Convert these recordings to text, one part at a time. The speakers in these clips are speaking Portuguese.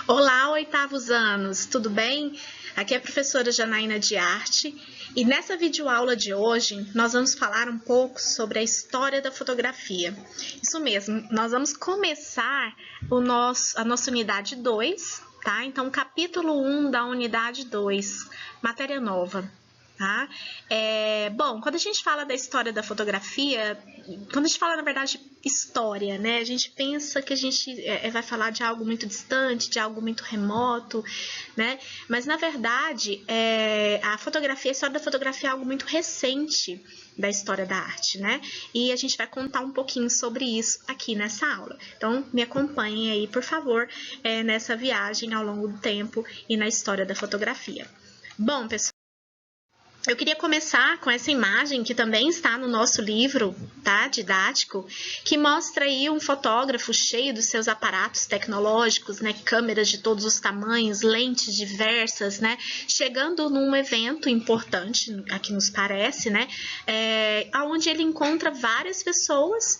Olá, oitavos anos, tudo bem? Aqui é a professora Janaína de Arte e nessa videoaula de hoje nós vamos falar um pouco sobre a história da fotografia. Isso mesmo, nós vamos começar a nossa unidade 2, tá? Então, capítulo 1 da unidade 2, matéria nova. Tá? Bom, quando a gente fala da história da fotografia, quando a gente fala, na verdade, história, né? A gente pensa que a gente vai falar de algo muito distante, de algo muito remoto, né? Mas, na verdade, a história da fotografia é algo muito recente da história da arte, né? E a gente vai contar um pouquinho sobre isso aqui nessa aula. Então, me acompanhem aí, por favor, nessa viagem ao longo do tempo e na história da fotografia. Bom, pessoal, eu queria começar com essa imagem que também está no nosso livro, tá, didático, que mostra aí um fotógrafo cheio dos seus aparatos tecnológicos, né, câmeras de todos os tamanhos, lentes diversas, né, chegando num evento importante, aqui nos parece, né, onde ele encontra várias pessoas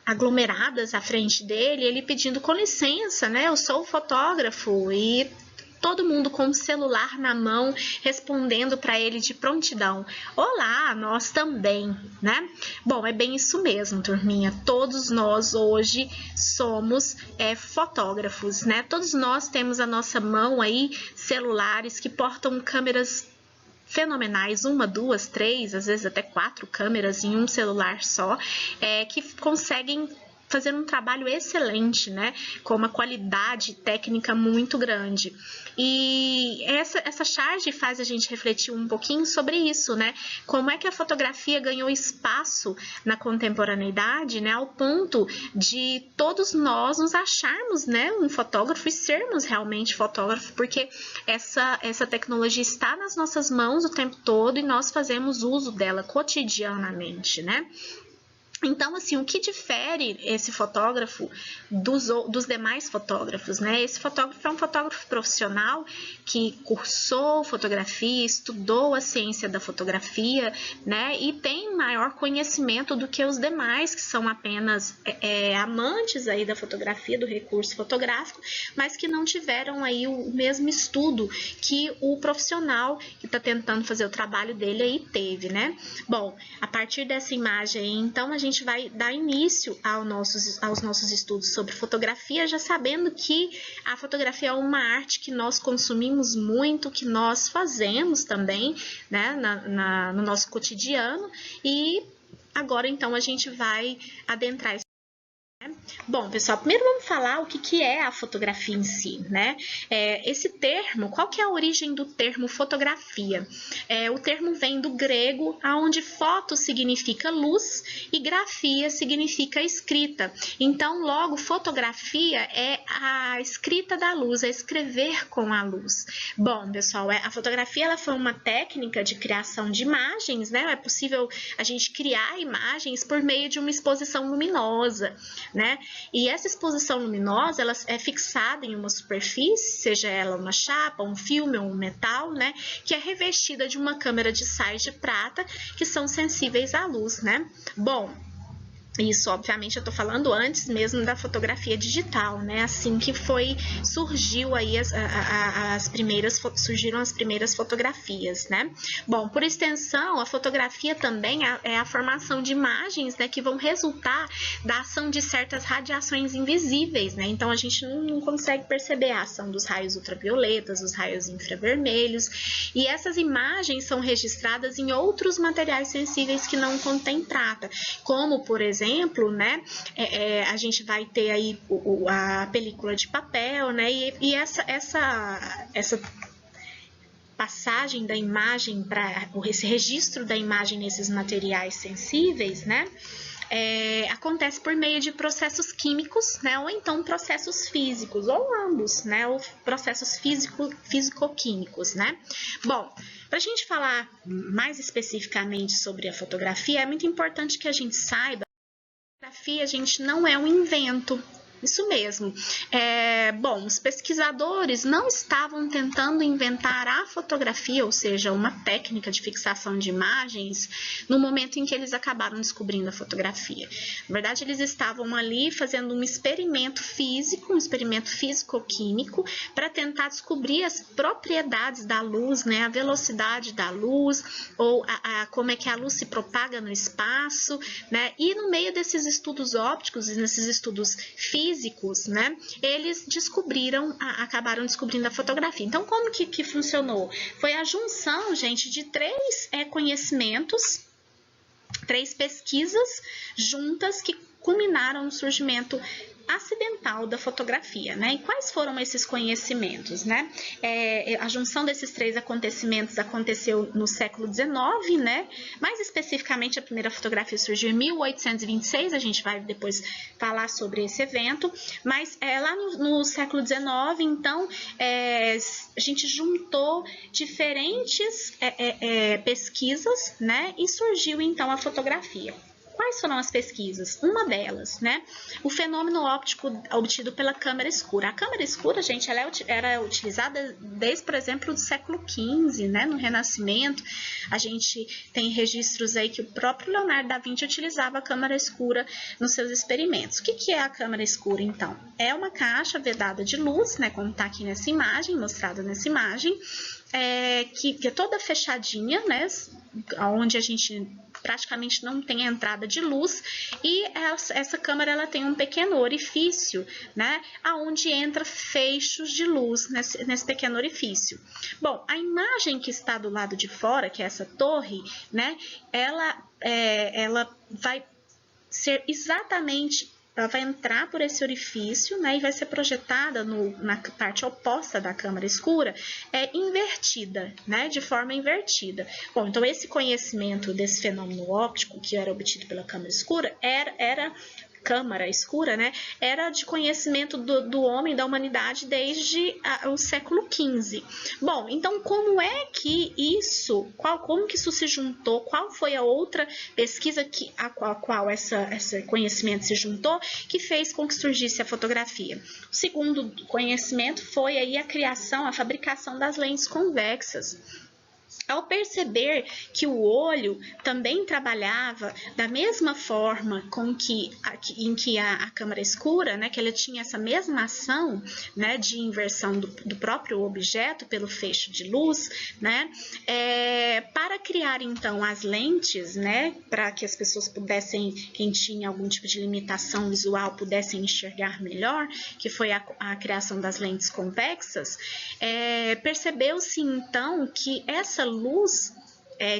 aglomeradas à frente dele, ele pedindo com licença, né, eu sou o fotógrafo, e todo mundo com o celular na mão, respondendo para ele de prontidão. Olá, nós também, né? Bom, é bem isso mesmo, turminha. Todos nós hoje somos fotógrafos, né? Todos nós temos a nossa mão aí, celulares que portam câmeras fenomenais, 1, 2, 3, às vezes até 4 câmeras em um celular só, que conseguem fazer um trabalho excelente, né? Com uma qualidade técnica muito grande. E essa charge faz a gente refletir um pouquinho sobre isso, né? Como é que a fotografia ganhou espaço na contemporaneidade, né? Ao ponto de todos nós nos acharmos, né, um fotógrafo e sermos realmente fotógrafo, porque essa tecnologia está nas nossas mãos o tempo todo e nós fazemos uso dela cotidianamente, né? Então, assim, o que difere esse fotógrafo dos demais fotógrafos, né? Esse fotógrafo é um fotógrafo profissional que cursou fotografia, estudou a ciência da fotografia, né? E tem maior conhecimento do que os demais, que são apenas amantes aí da fotografia, do recurso fotográfico, mas que não tiveram aí o mesmo estudo que o profissional que está tentando fazer o trabalho dele aí teve, né? Bom, a partir dessa imagem aí, então, a gente vai dar início aos nossos estudos sobre fotografia, já sabendo que a fotografia é uma arte que nós consumimos muito, que nós fazemos também, né, no nosso cotidiano, e agora então a gente vai adentrar. Bom, pessoal, primeiro vamos falar o que é a fotografia em si, né? Esse termo, qual que é a origem do termo fotografia? O termo vem do grego, onde foto significa luz e grafia significa escrita. Então, logo, fotografia é a escrita da luz, é escrever com a luz. Bom, pessoal, a fotografia ela foi uma técnica de criação de imagens, né? É possível a gente criar imagens por meio de uma exposição luminosa, né? E essa exposição luminosa, ela é fixada em uma superfície, seja ela uma chapa, um filme ou um metal, né? Que é revestida de uma câmera de sais de prata, que são sensíveis à luz, né? Bom, isso, obviamente, eu estou falando antes mesmo da fotografia digital, né? Assim que surgiu aí surgiram as primeiras fotografias, né? Bom, por extensão, a fotografia também é a formação de imagens, né, que vão resultar da ação de certas radiações invisíveis, né? Então, a gente não consegue perceber a ação dos raios ultravioletas, dos raios infravermelhos, e essas imagens são registradas em outros materiais sensíveis que não contêm prata, como, por exemplo, né, a gente vai ter aí a película de papel, né, e essa passagem da imagem para esse registro da imagem nesses materiais sensíveis, né, acontece por meio de processos químicos, né, ou então processos físicos, ou ambos, né, ou processos físico-químicos, né. Bom, para a gente falar mais especificamente sobre a fotografia, é muito importante que a gente saiba que a fotografia, gente, não é um invento, Isso mesmo. Bom, os pesquisadores não estavam tentando inventar a fotografia, ou seja, uma técnica de fixação de imagens, no momento em que eles acabaram descobrindo a fotografia. Na verdade, eles estavam ali fazendo um experimento físico, um experimento físico-químico, para tentar descobrir as propriedades da luz, né, a velocidade da luz, ou como é que a luz se propaga no espaço, né, e no meio desses estudos ópticos e nesses estudos físicos, né, eles acabaram descobrindo a fotografia. Então, como que funcionou? Foi a junção, gente, de três conhecimentos, três pesquisas juntas que culminaram no surgimento acidental da fotografia, né? E quais foram esses conhecimentos, né? A junção desses três acontecimentos aconteceu no século XIX, né? Mais especificamente, a primeira fotografia surgiu em 1826, a gente vai depois falar sobre esse evento, mas lá no século XIX, então, a gente juntou diferentes pesquisas, né? E surgiu, então, a fotografia. Quais foram as pesquisas? Uma delas, né? O fenômeno óptico obtido pela câmara escura. A câmara escura, gente, ela era utilizada desde, por exemplo, do século XV, né? No Renascimento, a gente tem registros aí que o próprio Leonardo da Vinci utilizava a câmara escura nos seus experimentos. O que é a câmara escura, então? É uma caixa vedada de luz, né? Como está aqui nessa imagem, mostrada nessa imagem, que é toda fechadinha, né? Onde a gente praticamente não tem entrada de luz, e essa câmara ela tem um pequeno orifício, né, aonde entra feixes de luz nesse pequeno orifício. Bom, a imagem que está do lado de fora, que é essa torre, né, ela vai ser exatamente, ela vai entrar por esse orifício, né, e vai ser projetada na parte oposta da câmara escura, invertida, né, de forma invertida. Bom, então esse conhecimento desse fenômeno óptico que era obtido pela câmara escura câmara escura, né, era de conhecimento do homem, da humanidade, desde o século XV. Bom, então como que isso se juntou? Qual foi a outra pesquisa a qual esse conhecimento se juntou, que fez com que surgisse a fotografia? O segundo conhecimento foi aí a fabricação das lentes convexas. Ao perceber que o olho também trabalhava da mesma forma em que a câmara escura, né, que ela tinha essa mesma ação, né, de inversão do próprio objeto pelo feixe de luz, né, para criar então as lentes, né, para que as pessoas pudessem, quem tinha algum tipo de limitação visual, pudessem enxergar melhor, que foi a criação das lentes convexas, percebeu-se então que essa luz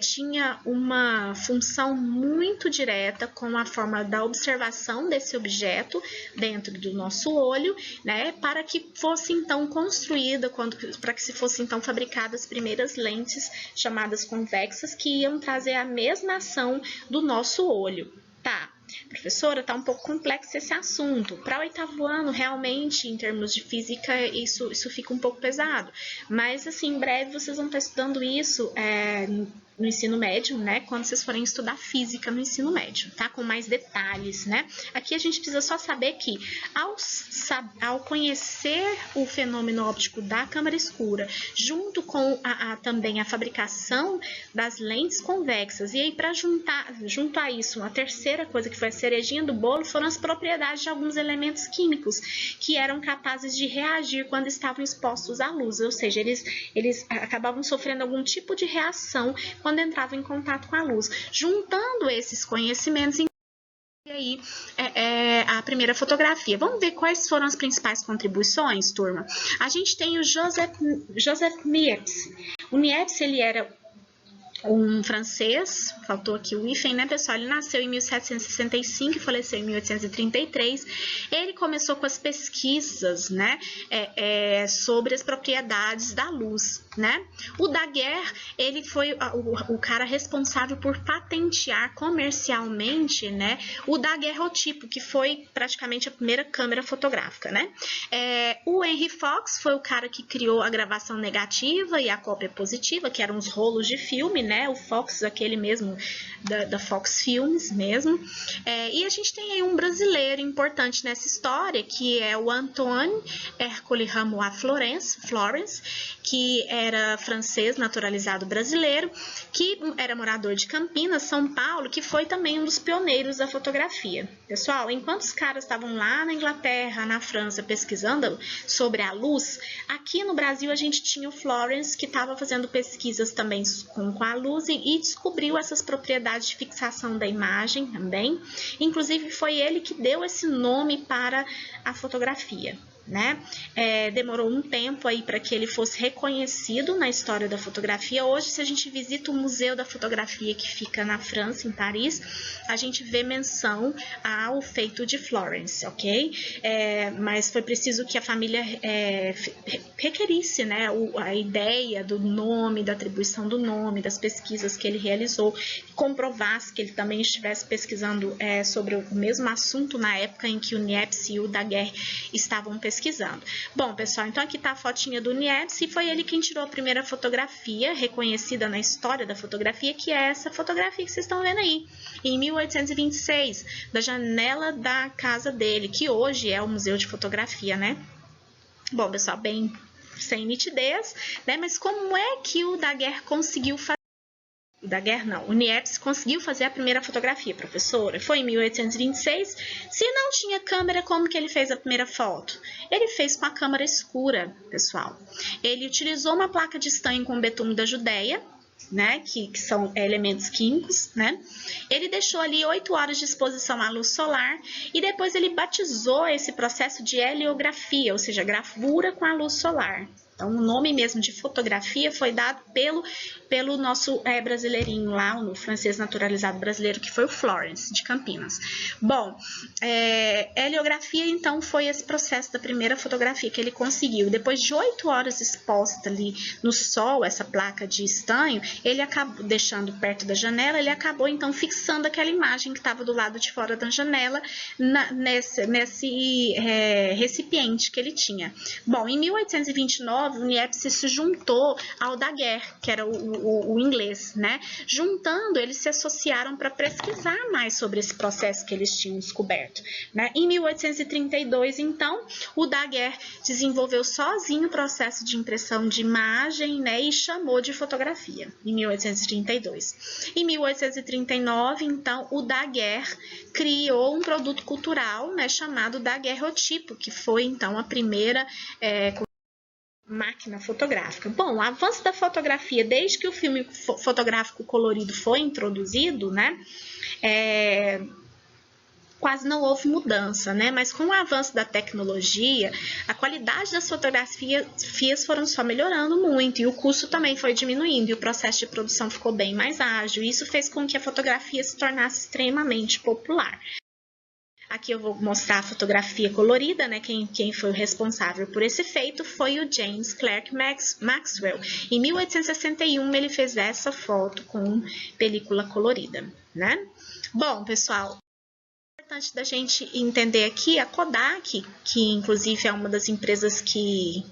tinha uma função muito direta com a forma da observação desse objeto dentro do nosso olho, né, para que fosse então construída, para que se fossem então fabricadas as primeiras lentes chamadas convexas, que iam trazer a mesma ação do nosso olho. Tá, professora, tá um pouco complexo esse assunto. Para o oitavo ano, realmente, em termos de física, isso fica um pouco pesado. Mas, assim, em breve vocês vão estar estudando isso no ensino médio, né? Quando vocês forem estudar física no ensino médio, tá? Com mais detalhes, né? Aqui a gente precisa só saber que, ao conhecer o fenômeno óptico da câmara escura, junto com também a fabricação das lentes convexas, e aí para junto a isso, uma terceira coisa que foi a cerejinha do bolo, foram as propriedades de alguns elementos químicos que eram capazes de reagir quando estavam expostos à luz, ou seja, eles acabavam sofrendo algum tipo de reação quando entravam em contato com a luz. Juntando esses conhecimentos, e aí a primeira fotografia. Vamos ver quais foram as principais contribuições, turma? A gente tem o Joseph Niepce. O Niepce, ele era um francês, faltou aqui o hífen, né, pessoal? Ele nasceu em 1765 e faleceu em 1833. Ele começou com as pesquisas, né, sobre as propriedades da luz, né? O Daguerre, ele foi o cara responsável por patentear comercialmente, né, o daguerreotipo, que foi praticamente a primeira câmera fotográfica, né? O Henry Fox foi o cara que criou a gravação negativa e a cópia positiva, que eram os rolos de filme, né, né? O Fox, aquele mesmo da Fox Filmes mesmo. E a gente tem aí um brasileiro importante nessa história, que é o Antoine Hercule Ramois Florence, que era francês naturalizado brasileiro, que era morador de Campinas, São Paulo, que foi também um dos pioneiros da fotografia. Pessoal, enquanto os caras estavam lá na Inglaterra, na França, pesquisando sobre a luz, aqui no Brasil a gente tinha o Florence, que estava fazendo pesquisas também com a luz e descobriu essas propriedades de fixação da imagem também. Inclusive foi ele que deu esse nome para a fotografia, né? Demorou um tempo aí para que ele fosse reconhecido na história da fotografia. Hoje, se a gente visita o Museu da Fotografia, que fica na França, em Paris, a gente vê menção ao feito de Florence, ok? Mas foi preciso que a família requerisse, né, a ideia do nome, da atribuição do nome, das pesquisas que ele realizou, comprovasse que ele também estivesse pesquisando sobre o mesmo assunto na época em que o Niepce e o Daguerre estavam pesquisando. Bom, pessoal, então aqui está a fotinha do Niepce e foi ele quem tirou a primeira fotografia reconhecida na história da fotografia, que é essa fotografia que vocês estão vendo aí, em 1826, da janela da casa dele, que hoje é o Museu de Fotografia, né? Bom, pessoal, bem sem nitidez, né? Mas como é que o Daguerre conseguiu fazer? O Niepce conseguiu fazer a primeira fotografia, professora. Foi em 1826. Se não tinha câmera, como que ele fez a primeira foto? Ele fez com a câmera escura, pessoal. Ele utilizou uma placa de estanho com betume da Judéia, né, que são elementos químicos, né? Ele deixou ali 8 horas de exposição à luz solar e depois ele batizou esse processo de heliografia, ou seja, gravura com a luz solar. Então, o nome mesmo de fotografia foi dado pelo nosso brasileirinho lá, o francês naturalizado brasileiro, que foi o Florence, de Campinas. Bom, heliografia, então, foi esse processo da primeira fotografia que ele conseguiu. Depois de 8 horas exposta ali no sol, essa placa de estanho, ele acabou deixando perto da janela, ele acabou, então, fixando aquela imagem que estava do lado de fora da janela, nesse recipiente que ele tinha. Bom, em 1829, o Niepce se juntou ao Daguerre, que era o inglês, né? Juntando, eles se associaram para pesquisar mais sobre esse processo que eles tinham descoberto, né? Em 1832, então, o Daguerre desenvolveu sozinho o processo de impressão de imagem, né? E chamou de fotografia, em 1832. Em 1839, então, o Daguerre criou um produto cultural, né? Chamado daguerreotipo, que foi, então, a primeira máquina fotográfica. Bom, o avanço da fotografia, desde que o filme fotográfico colorido foi introduzido, né, quase não houve mudança, né? Mas com o avanço da tecnologia, a qualidade das fotografias foram só melhorando muito e o custo também foi diminuindo e o processo de produção ficou bem mais ágil. Isso fez com que a fotografia se tornasse extremamente popular. Aqui eu vou mostrar a fotografia colorida, né? Quem foi o responsável por esse feito foi o James Clerk Maxwell. Em 1861 ele fez essa foto com película colorida, né? Bom, pessoal, é importante da gente entender aqui a Kodak, que inclusive é uma das empresas que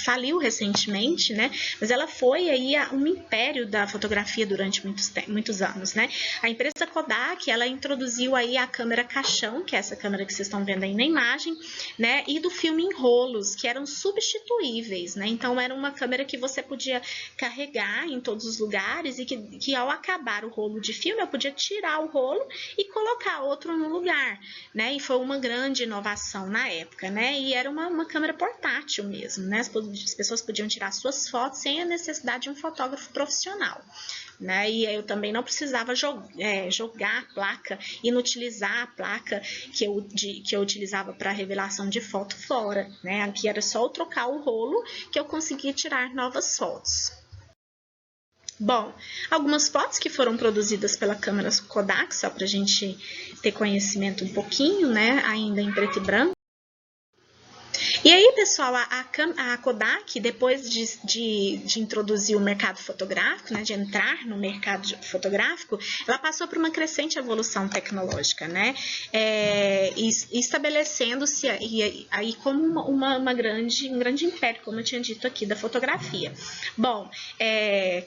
faliu recentemente, né? Mas ela foi aí um império da fotografia durante muitos anos, né? A empresa Kodak, ela introduziu aí a câmera caixão, que é essa câmera que vocês estão vendo aí na imagem, né? E do filme em rolos, que eram substituíveis, né? Então, era uma câmera que você podia carregar em todos os lugares e que ao acabar o rolo de filme, eu podia tirar o rolo e colocar outro no lugar, né? E foi uma grande inovação na época, né? E era uma câmera portátil mesmo, né? As pessoas podiam tirar suas fotos sem a necessidade de um fotógrafo profissional, né? E eu também não precisava jogar a placa, inutilizar a placa que eu utilizava para revelação de foto fora, né? Aqui era só eu trocar o rolo que eu conseguia tirar novas fotos. Bom, algumas fotos que foram produzidas pela câmera Kodak, só para a gente ter conhecimento um pouquinho, né? Ainda em preto e branco. E aí, pessoal, a Kodak, depois de introduzir o mercado fotográfico, né, de entrar no mercado fotográfico, ela passou por uma crescente evolução tecnológica, né, estabelecendo-se aí como um grande império, como eu tinha dito aqui, da fotografia. Bom,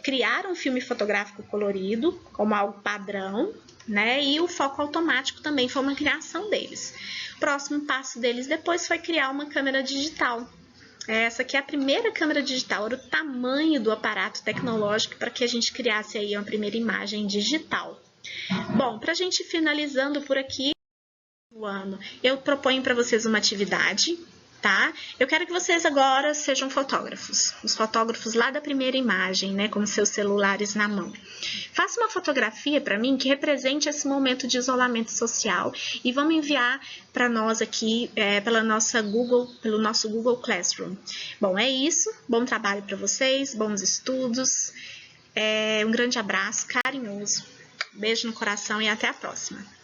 criaram um filme fotográfico colorido como algo padrão, né, e o foco automático também foi uma criação deles. O próximo passo deles depois foi criar uma câmera digital. Essa aqui é a primeira câmera digital, era o tamanho do aparato tecnológico para que a gente criasse aí uma primeira imagem digital. Bom, para a gente finalizando por aqui, eu proponho para vocês uma atividade, tá? Eu quero que vocês agora sejam fotógrafos, os fotógrafos lá da primeira imagem, né, com seus celulares na mão. Faça uma fotografia para mim que represente esse momento de isolamento social e vamos enviar para nós aqui pelo nosso Google Classroom. Bom, é isso. Bom trabalho para vocês, bons estudos. Um grande abraço carinhoso. Beijo no coração e até a próxima.